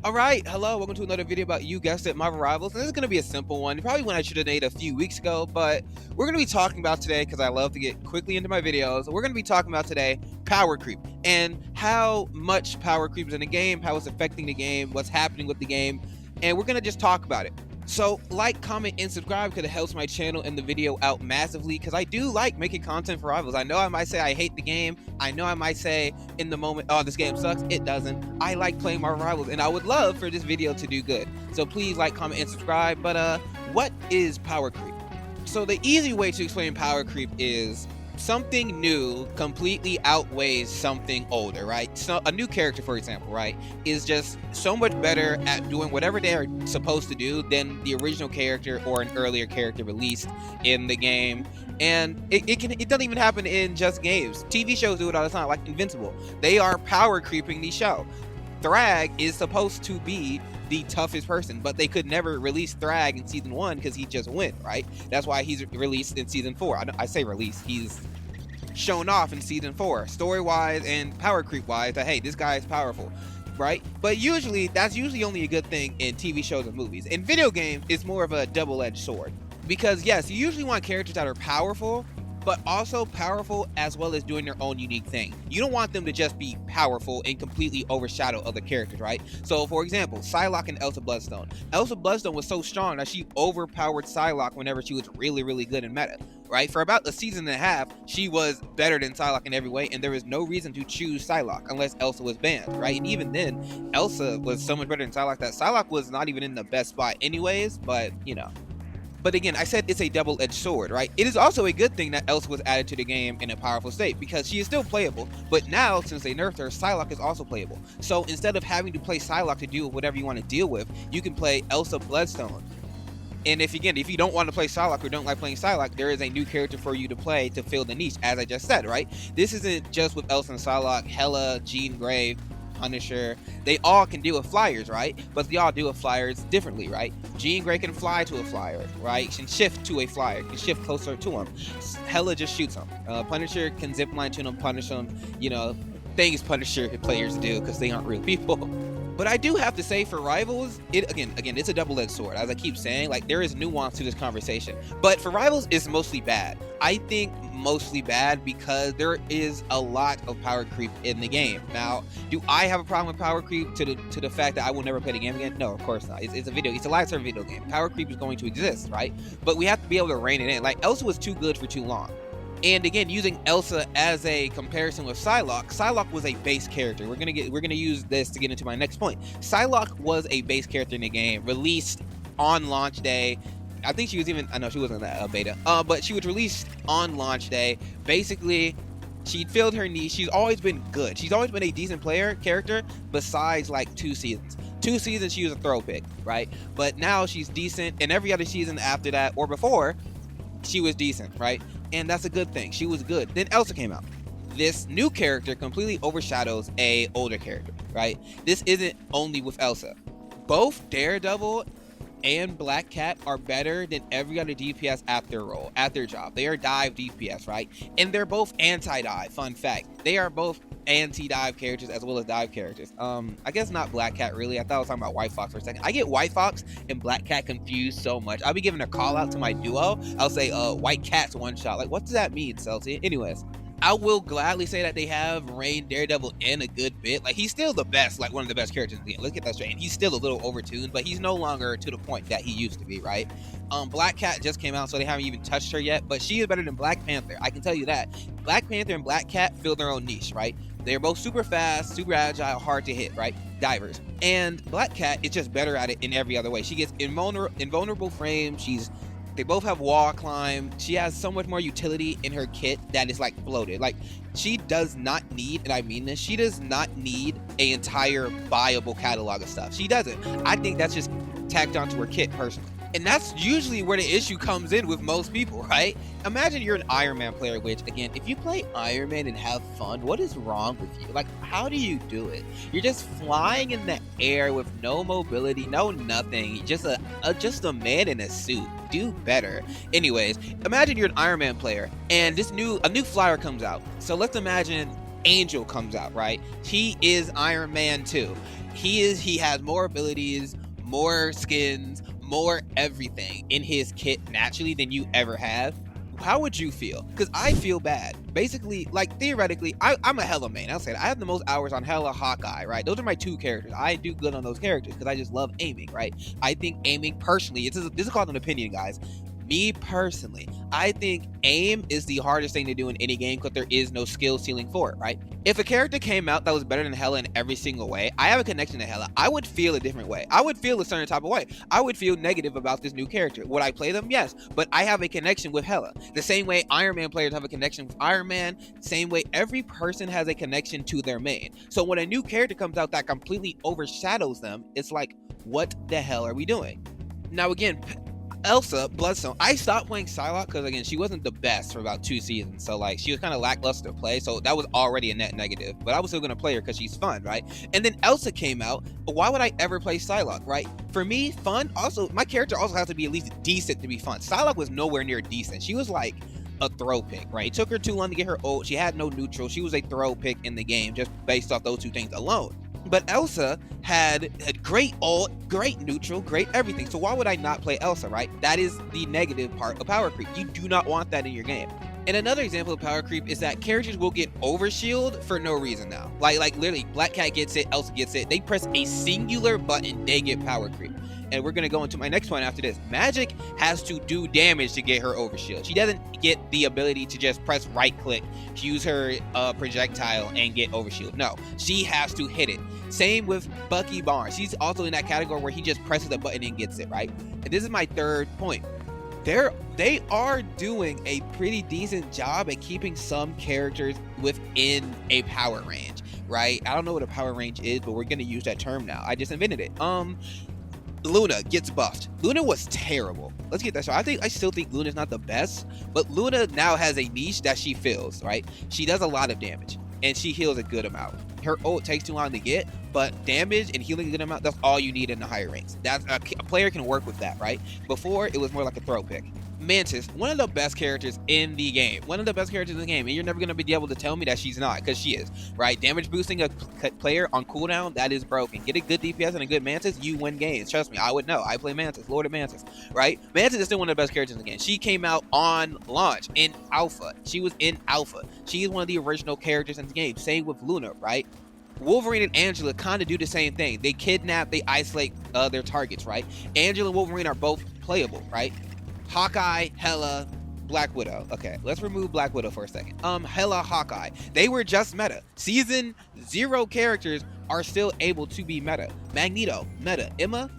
Alright, hello, welcome to another video about, you guessed it, Marvel Rivals. And this is going to be a simple one, probably one I should have made a few weeks ago, but we're going to be talking about today, because I love to get quickly into my videos, we're going to be talking about today power creep, and how much power creep is in the game, how it's affecting the game, what's happening with the game, and we're going to just talk about it. So like, comment, and subscribe because it helps my channel and the video out massively, because I do like making content for Rivals. I know I might say I hate the game. I know I might say in the moment, oh, this game sucks. It doesn't. I like playing my Rivals, and I would love for this video to do good. So please like, comment, and subscribe. But what is power creep? So the easy way to explain power creep is something new completely outweighs something older, right? So a new character, for example, right, is just so much better at doing whatever they are supposed to do than the original character or an earlier character released in the game. And it doesn't even happen in just games. TV shows do it all the time, like Invincible. They are power creeping the show. Thrag is supposed to be the toughest person, but they could never release Thrag in season 1 because he just went, right? That's why he's released in season 4. I say release, he's shown off in season 4, story wise and power creep wise, that hey, this guy is powerful, right? But usually that's only a good thing in TV shows and movies. In video games, it's more of a double-edged sword, because yes, you usually want characters that are powerful, but also powerful as well as doing their own unique thing. You don't want them to just be powerful and completely overshadow other characters, right? So for example, Psylocke and Elsa Bloodstone. Elsa Bloodstone was so strong that she overpowered Psylocke whenever she was really good in meta, right? For about a season and a half, she was better than Psylocke in every way, and there was no reason to choose Psylocke unless Elsa was banned, right? And even then, Elsa was so much better than Psylocke that Psylocke was not even in the best spot anyways, but you know. But again, I said it's a double-edged sword, right? It is also a good thing that Elsa was added to the game in a powerful state, because she is still playable. But now, since they nerfed her, Psylocke is also playable. So instead of having to play Psylocke to deal with whatever you want to deal with, you can play Elsa Bloodstone. And if you don't want to play Psylocke or don't like playing Psylocke, there is a new character for you to play to fill the niche, as I just said, right? This isn't just with Elsa and Psylocke. Hela, Jean Grey, Punisher, they all can deal with flyers, right? But they all deal with flyers differently, right? Jean Grey can fly to a flyer, right? Can shift to a flyer, can shift closer to him. Hela just shoots him. Punisher can zip line to him, punish him, you know, things Punisher players do because they aren't real people. But I do have to say, for Rivals, again, it's a double-edged sword. As I keep saying, like, there is nuance to this conversation. But for Rivals, it's mostly bad. I think mostly bad because there is a lot of power creep in the game. Now, do I have a problem with power creep to the fact that I will never play the game again? No, of course not. It's a live service video game. Power creep is going to exist, right? But we have to be able to rein it in. Like, Elsa was too good for too long. And again, using Elsa as a comparison with Psylocke, Psylocke was a base character. We're gonna use this to get into my next point. Psylocke was a base character in the game, released on launch day. I think she was even, I know she wasn't in that beta, but she was released on launch day. Basically, she filled her niche. She's always been good. She's always been a decent character, besides like 2 seasons. 2 seasons she was a throw pick, right? But now she's decent, and every other season after that or before, she was decent, right? And that's a good thing. She was good. Then Elsa came out. This new character completely overshadows a older character, right? This isn't only with Elsa. Both Daredevil and Black Cat are better than every other DPS at their role, at their job. They are dive DPS, right? And they're both anti-dive, fun fact. They are both anti-dive characters as well as dive characters. I guess not Black Cat really. I thought I was talking about White Fox for a second. I get White Fox and Black Cat confused so much. I'll be giving a call out to my duo. I'll say White Cat's one shot. Like, what does that mean, Celsi? Anyways, I will gladly say that they have reined Daredevil in a good bit. Like, he's still the best, like one of the best characters in the game. Let's get that straight. And he's still a little overtuned, but he's no longer to the point that he used to be, right? Black Cat just came out, so they haven't even touched her yet, but she is better than Black Panther. I can tell you that. Black Panther and Black Cat fill their own niche, right? They're both super fast, super agile, hard to hit, right? Divers. And Black Cat is just better at it in every other way. She gets invulnerable frame. They both have wall climb. She has so much more utility in her kit that is like bloated. Like, she does not need, and I mean this, she does not need an entire buyable catalog of stuff. She doesn't. I think that's just tacked onto her kit personally. And that's usually where the issue comes in with most people, right? Imagine you're an Iron Man player, which, again, if you play Iron Man and have fun, what is wrong with you? Like, how do you do it? You're just flying in the air with no mobility, no nothing. Just a man in a suit. Do better. Anyways, imagine you're an Iron Man player, and a new flyer comes out. So let's imagine Angel comes out, right? He is Iron Man too. He has more abilities, more skins, more everything in his kit naturally than you ever have. How would you feel? Because I feel bad. Basically, like theoretically, I'm a Hela main. I'll say that. I have the most hours on Hela, Hawkeye, right? Those are my two characters. I do good on those characters because I just love aiming, right? I think aiming personally, this is called an opinion, guys. Me personally, I think aim is the hardest thing to do in any game because there is no skill ceiling for it, right? If a character came out that was better than Hela in every single way, I have a connection to Hela, I would feel a different way. I would feel a certain type of way. I would feel negative about this new character. Would I play them? Yes, but I have a connection with Hela. The same way Iron Man players have a connection with Iron Man, same way every person has a connection to their main. So when a new character comes out that completely overshadows them, it's like, what the hell are we doing? Now again, Elsa, Bloodstone, I stopped playing Psylocke because, again, she wasn't the best for about 2 seasons. So, like, she was kind of lackluster to play. So, that was already a net negative. But I was still going to play her because she's fun, right? And then Elsa came out. Why would I ever play Psylocke, right? For me, fun. Also, my character also has to be at least decent to be fun. Psylocke was nowhere near decent. She was like a throw pick, right? It took her too long to get her ult. She had no neutral. She was a throw pick in the game just based off those two things alone. But Elsa had great ult, great neutral, great everything. So why would I not play Elsa, right? That is the negative part of power creep. You do not want that in your game. And another example of power creep is that characters will get overshield for no reason now. Like literally, Black Cat gets it, Elsa gets it. They press a singular button, they get power creep. And we're going to go into my next point after this. Magik has to do damage to get her overshield. She doesn't get the ability to just press right click, use her projectile, and get overshield. No, she has to hit it. Same with Bucky Barnes. He's also in that category where he just presses a button and gets it, right? And this is my third point. They are doing a pretty decent job at keeping some characters within a power range, right? I don't know what a power range is, but we're going to use that term now. I just invented it. Luna gets buffed. Luna was terrible. Let's get that started. I still think Luna's not the best, but Luna now has a niche that she fills, right? She does a lot of damage and she heals a good amount. Her ult takes too long to get, but damage and healing a good amount, that's all you need in the higher ranks. That's a player can work with that, right? Before, it was more like a throw pick. Mantis, one of the best characters in the game. And you're never going to be able to tell me that she's not, because she is, right? Damage boosting a player on cooldown, that is broken. Get a good DPS and a good Mantis, you win games. Trust me, I would know. I play Mantis, Lord of Mantis, right? Mantis is still one of the best characters in the game. She came out on launch in Alpha. She was in Alpha. She is one of the original characters in the game. Same with Luna, right? Wolverine and Angela kind of do the same thing. They kidnap, they isolate their targets, right? Angela and Wolverine are both playable, right? Hawkeye, Hela, Black Widow. Okay, let's remove Black Widow for a second. Hela, Hawkeye. They were just meta. Season 0 characters are still able to be meta. Magneto, meta. Emma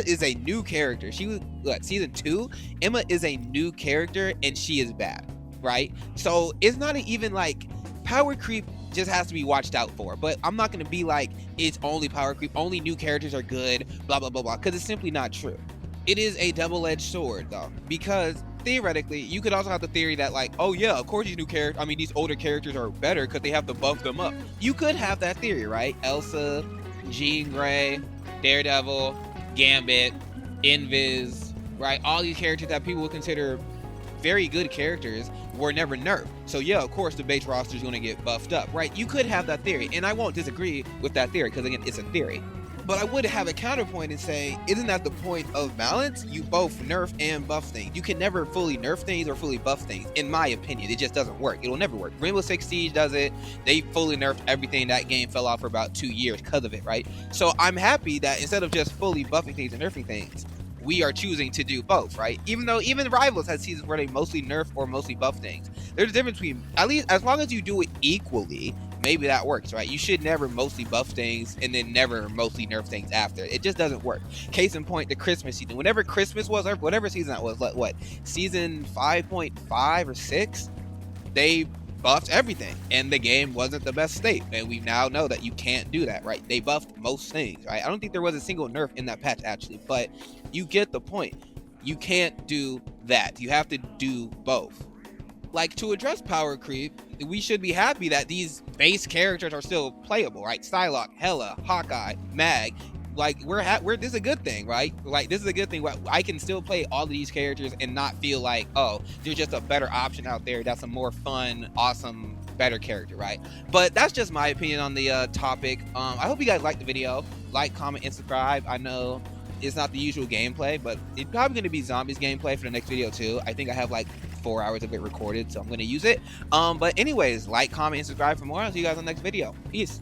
is a new character. She was, season 2? Emma is a new character and she is bad, right? So it's not even like power creep just has to be watched out for. But I'm not going to be like, it's only power creep, only new characters are good, blah, blah, blah, blah, because it's simply not true. It is a double-edged sword, though, because theoretically, you could also have the theory that, like, oh yeah, of course these older characters are better because they have to bump them up. You could have that theory, right? Elsa, Jean Grey, Daredevil, Gambit, Invis, right? All these characters that people would consider very good characters were never nerfed. So yeah, of course the base roster is going to get buffed up, right? You could have that theory, and I won't disagree with that theory because, again, it's a theory. But I would have a counterpoint and say, isn't that the point of balance? You both nerf and buff things. You can never fully nerf things or fully buff things, in my opinion. It just doesn't work. It'll never work. Rainbow Six Siege does it. They fully nerfed everything. That game fell off for about 2 years because of it, right? So I'm happy that instead of just fully buffing things and nerfing things, we are choosing to do both, right? Even though even Rivals has seasons where they mostly nerf or mostly buff things. There's a difference between, at least as long as you do it equally, maybe that works, right? You should never mostly buff things and then never mostly nerf things after. It just doesn't work. Case in point, the Christmas season. Whenever Christmas was, or whatever season that was, like what, season 5.5 or 6, they buffed everything and the game wasn't the best state, and we now know that you can't do that, right? They buffed most things, right? I don't think there was a single nerf in that patch actually, but you get the point. You can't do that. You have to do both. Like, to address power creep, we should be happy that these base characters are still playable, right? Psylocke, Hela, Hawkeye, Mag. Like, this is a good thing, right? Like, this is a good thing. I can still play all of these characters and not feel like, oh, there's just a better option out there that's a more fun, awesome better character, right? But that's just my opinion on the topic. I hope you guys liked the video. Like, comment, and subscribe. I know it's not the usual gameplay, but it's probably going to be zombies gameplay for the next video too. I think I have like 4 hours of it recorded, so I'm going to use it. But anyways, like, comment, and subscribe for more. I'll see you guys on the next video. Peace.